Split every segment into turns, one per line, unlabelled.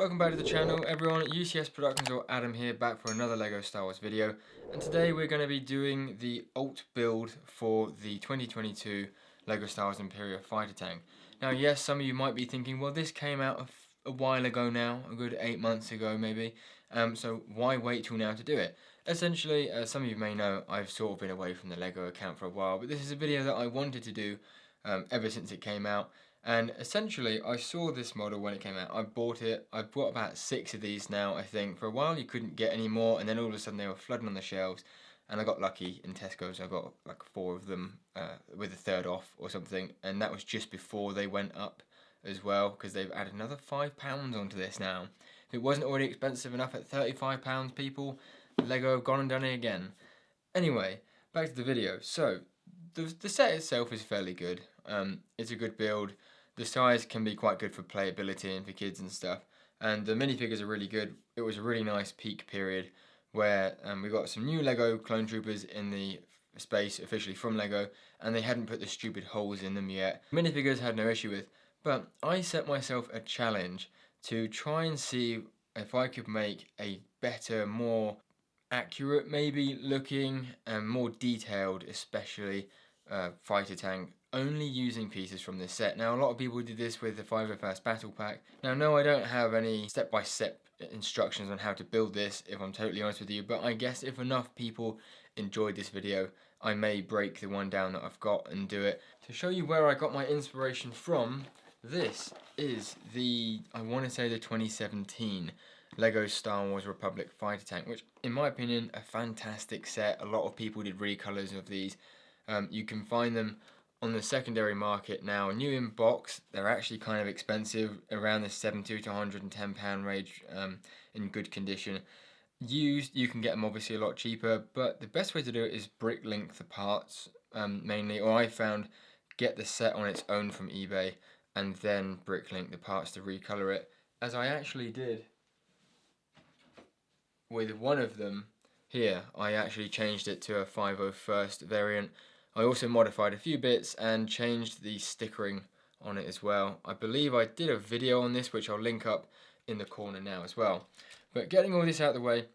Welcome back to the channel everyone, UCS Productions or Adam here, back for another LEGO Star Wars video. And today we're going to be doing the alt build for the 2022 LEGO Star Wars Imperial fighter tank. Now yes, some of you might be thinking, well this came out a while ago now, a good 8 months ago maybe, so why wait till now to do it? Essentially, as some of you may know, I've sort of been away from the LEGO account for a while, but this is a video that I wanted to do ever since it came out. And essentially, I saw this model when it came out. I bought it. I've bought about 6 of these now, I think. For a while, you couldn't get any more, and then all of a sudden, they were flooding on the shelves. And I got lucky in Tesco's. I got like 4 of them with a third off or something. And that was just before they went up as well, because they've added another £5 onto this now. If it wasn't already expensive enough at £35, people, LEGO have gone and done it again. Anyway, back to the video. So, the set itself is fairly good. It's a good build. The size can be quite good for playability and for kids and stuff. And the minifigures are really good. It was a really nice peak period where we got some new LEGO Clone Troopers in the space officially from LEGO, and they hadn't put the stupid holes in them yet. Minifigures had no issue with, but I set myself a challenge to try and see if I could make a better, more accurate maybe looking and more detailed especially fighter tank, only using pieces from this set. Now a lot of people did this with the 501st Battle Pack. Now no, I don't have any step-by-step instructions on how to build this, if I'm totally honest with you, but I guess if enough people enjoyed this video, I may break the one down that I've got and do it. To show you where I got my inspiration from, this is the, I want to say the 2017 LEGO Star Wars Republic fighter tank, which in my opinion, a fantastic set. A lot of people did recolors of these. You can find them on the secondary market now, new in box. They're actually kind of expensive, around the £70 to £110 range, in good condition. Used, you can get them obviously a lot cheaper, but the best way to do it is brick link the parts, mainly, or I found get the set on its own from eBay and then brick link the parts to recolor it, as I actually did with one of them here. I actually changed it to a 501st variant. I also modified a few bits and changed the stickering on it as well. I believe I did a video on this, which I'll link up in the corner now as well. But getting all this out of the way,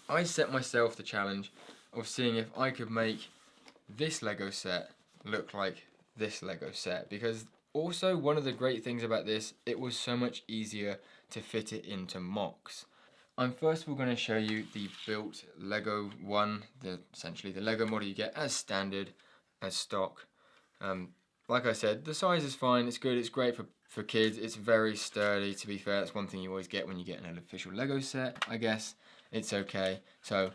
I set myself the challenge of seeing if I could make this LEGO set look like this LEGO set. Because also one of the great things about this, it was so much easier to fit it into MOCs. I'm first of all going to show you the built LEGO one, essentially the LEGO model you get as standard, as stock. Like I said, the size is fine, it's good, it's great for kids, it's very sturdy, to be fair. That's one thing you always get when you get an official LEGO set, I guess. It's okay, so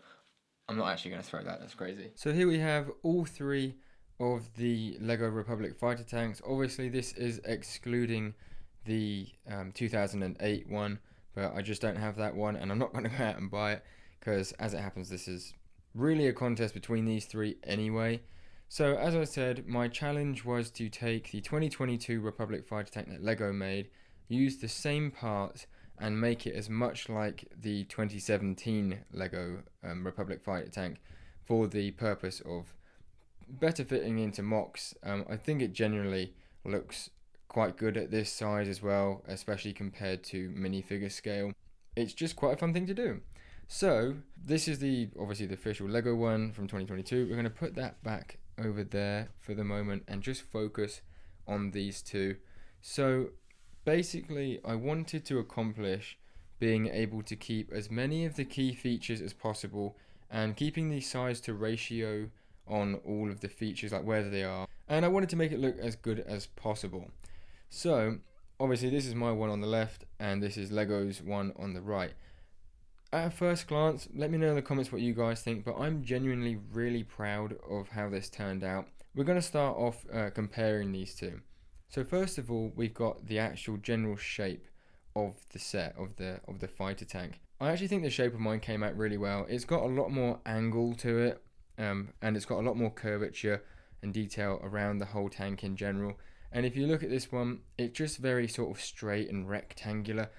I'm not actually going to throw that, that's crazy. So here we have all 3 of the LEGO Republic fighter tanks. Obviously this is excluding the 2008 one, but I just don't have that one, and I'm not going to go out and buy it, because as it happens, this is really a contest between these 3 anyway. So as I said, my challenge was to take the 2022 Republic fighter tank that LEGO made, use the same parts, and make it as much like the 2017 LEGO Republic fighter tank for the purpose of better fitting into MOCs. I think it generally looks quite good at this size as well, especially compared to minifigure scale. It's just quite a fun thing to do. So this is obviously the official LEGO one from 2022. We're going to put that back over there for the moment and just focus on these 2. So basically I wanted to accomplish being able to keep as many of the key features as possible and keeping the size to ratio on all of the features, like where they are, and I wanted to make it look as good as possible. So obviously this is my one on the left and this is LEGO's one on the right. At a first glance, let me know in the comments what you guys think, but I'm genuinely really proud of how this turned out. We're going to start off comparing these 2. So first of all, we've got the actual general shape of the set, of the fighter tank. I actually think the shape of mine came out really well. It's got a lot more angle to it, and it's got a lot more curvature and detail around the whole tank in general. And if you look at this one, it's just very sort of straight and rectangular.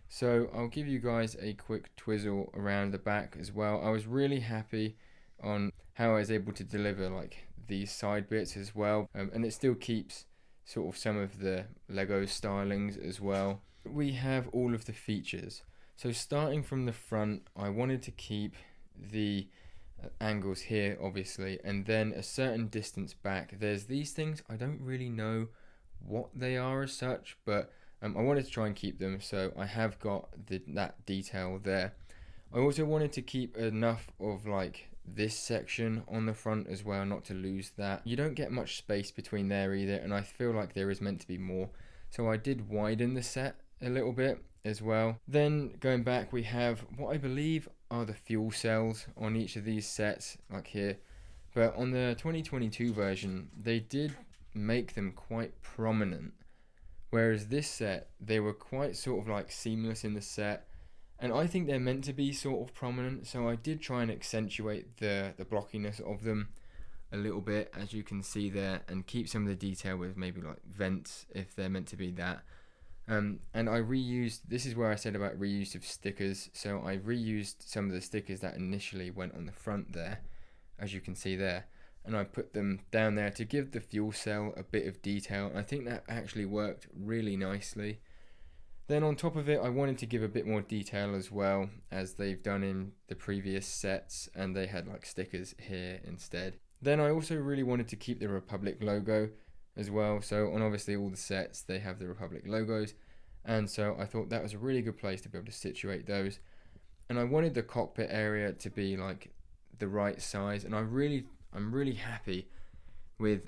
So I'll give you guys a quick twizzle around the back as well. I was really happy on how I was able to deliver like these side bits as well. And it still keeps sort of some of the LEGO stylings as well. We have all of the features. So starting from the front, I wanted to keep the angles here obviously, and then a certain distance back there's these things. I don't really know what they are as such, but I wanted to try and keep them, so I have got that detail there. I also wanted to keep enough of like this section on the front as well, not to lose that. You don't get much space between there either, and I feel like there is meant to be more, so I did widen the set a little bit as well. Then going back, we have what I believe are the fuel cells on each of these sets, like here. But on the 2022 version, they did make them quite prominent, whereas this set, they were quite sort of like seamless in the set. And I think they're meant to be sort of prominent, so I did try and accentuate the blockiness of them a little bit, as you can see there, and keep some of the detail with maybe like vents if they're meant to be that. And I reused, this is where I said about reuse of stickers, so I reused some of the stickers that initially went on the front there, as you can see there, and I put them down there to give the fuel cell a bit of detail, and I think that actually worked really nicely. Then on top of it, I wanted to give a bit more detail as well, as they've done in the previous sets, and they had like stickers here instead. Then I also really wanted to keep the Republic logo as well, so on obviously all the sets they have the Republic logos, and so I thought that was a really good place to be able to situate those. And I wanted the cockpit area to be like the right size, and I'm really happy with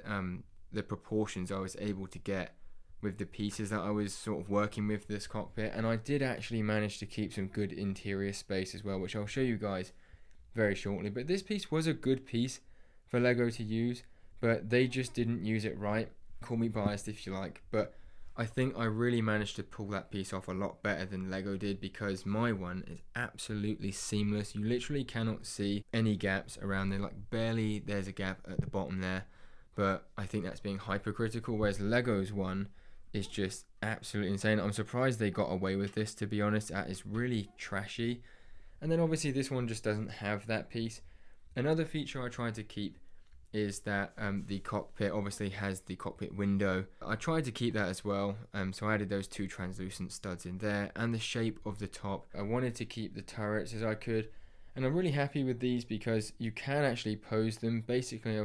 the proportions I was able to get with the pieces that I was sort of working with this cockpit. And I did actually manage to keep some good interior space as well, which I'll show you guys very shortly. But this piece was a good piece for Lego to use, but they just didn't use it right. Call me biased if you like, but I think I really managed to pull that piece off a lot better than Lego did, because my one is absolutely seamless. You literally cannot see any gaps around there, like barely there's a gap at the bottom there, but I think that's being hypercritical, whereas Lego's one is just absolutely insane. I'm surprised they got away with this, to be honest. That is really trashy. And then obviously this one just doesn't have that piece. Another feature I tried to keep is that the cockpit obviously has the cockpit window. I tried to keep that as well, so I added those two translucent studs in there, and the shape of the top. I wanted to keep the turrets as I could, and I'm really happy with these because you can actually pose them. Basically,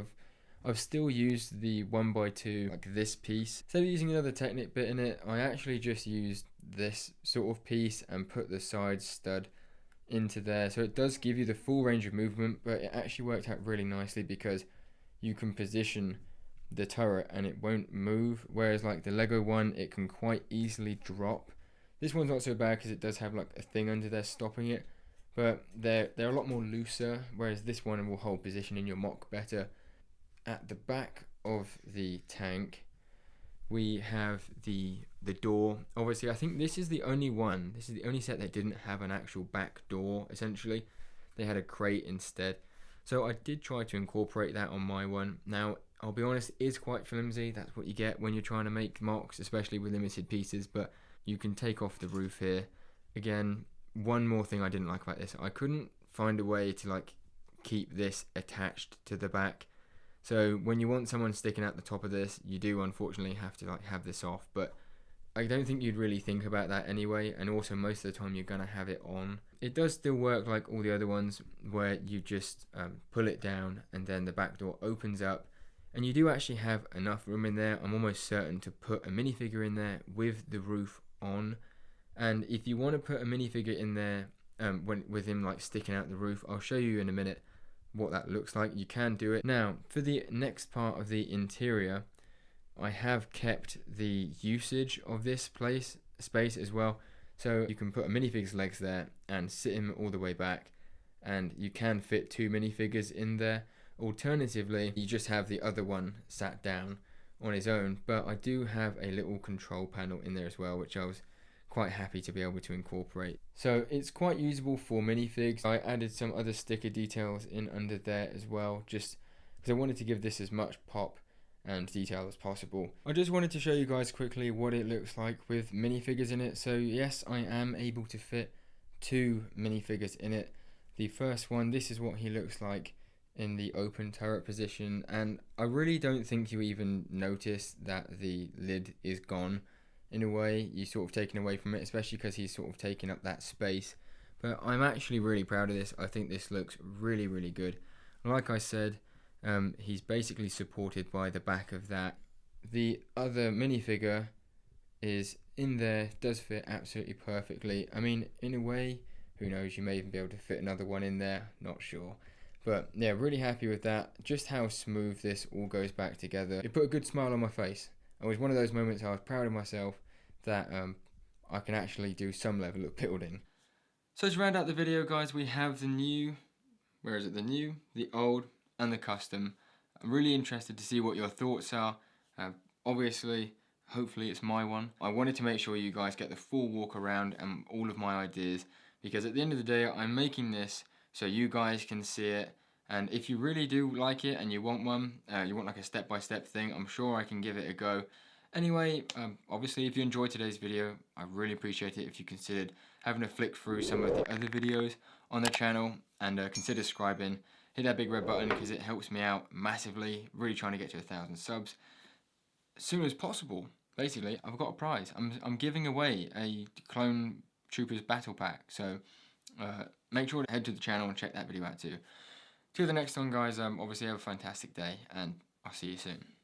I've still used the 1x2, like this piece. Instead of using another Technic bit in it, I actually just used this sort of piece and put the side stud into there. So it does give you the full range of movement, but it actually worked out really nicely because you can position the turret and it won't move, whereas like the Lego one, it can quite easily drop. This one's not so bad because it does have like a thing under there stopping it, but they're a lot more looser, whereas this one will hold position in your mock better. At the back of the tank, we have the door. Obviously, I think this is the only set that didn't have an actual back door, essentially. They had a crate instead. So I did try to incorporate that on my one. Now, I'll be honest, it is quite flimsy. That's what you get when you're trying to make mocks, especially with limited pieces, but you can take off the roof here. Again, one more thing I didn't like about this, I couldn't find a way to like keep this attached to the back. So when you want someone sticking at the top of this, you do unfortunately have to like have this off, but I don't think you'd really think about that anyway, and also most of the time you're going to have it on. It does still work like all the other ones where you just pull it down and then the back door opens up, and you do actually have enough room in there. I'm almost certain to put a minifigure in there with the roof on, and if you want to put a minifigure in there with him like sticking out the roof, I'll show you in a minute what that looks like. You can do it. Now for the next part of the interior, I have kept the usage of this space as well, so you can put a minifigure's legs there and sit him all the way back, and you can fit two minifigures in there. Alternatively, you just have the other one sat down on his own, but I do have a little control panel in there as well, which I was quite happy to be able to incorporate. So it's quite usable for minifigs. I added some other sticker details in under there as well, just because I wanted to give this as much pop and detail as possible. I just wanted to show you guys quickly what it looks like with minifigures in it. So yes, I am able to fit two minifigures in it. The first one, this is what he looks like in the open turret position, and I really don't think you even notice that the lid is gone in a way, you sort of taken away from it, especially because he's sort of taking up that space. But I'm actually really proud of this. I think this looks really, really good. Like I said, he's basically supported by the back of that. The other minifigure is in there, does fit absolutely perfectly. I mean, in a way, who knows, you may even be able to fit another one in there, not sure. But yeah, really happy with that. Just how smooth this all goes back together. It put a good smile on my face. It was one of those moments I was proud of myself that I can actually do some level of building. So to round out the video, guys, we have the new, where is it, the new, the old, and the custom. I'm really interested to see what your thoughts are. Obviously, hopefully it's my one. I wanted to make sure you guys get the full walk around and all of my ideas, because at the end of the day, I'm making this so you guys can see it. And if you really do like it and you want one, you want like a step-by-step thing, I'm sure I can give it a go. Anyway, obviously if you enjoyed today's video, I really appreciate it if you considered having a flick through some of the other videos on the channel and consider subscribing. Hit that big red button because it helps me out massively, really trying to get to 1,000 subs as soon as possible. Basically, I've got a prize. I'm giving away a Clone Troopers battle pack, so make sure to head to the channel and check that video out too. Till the next one, guys, obviously have a fantastic day, and I'll see you soon.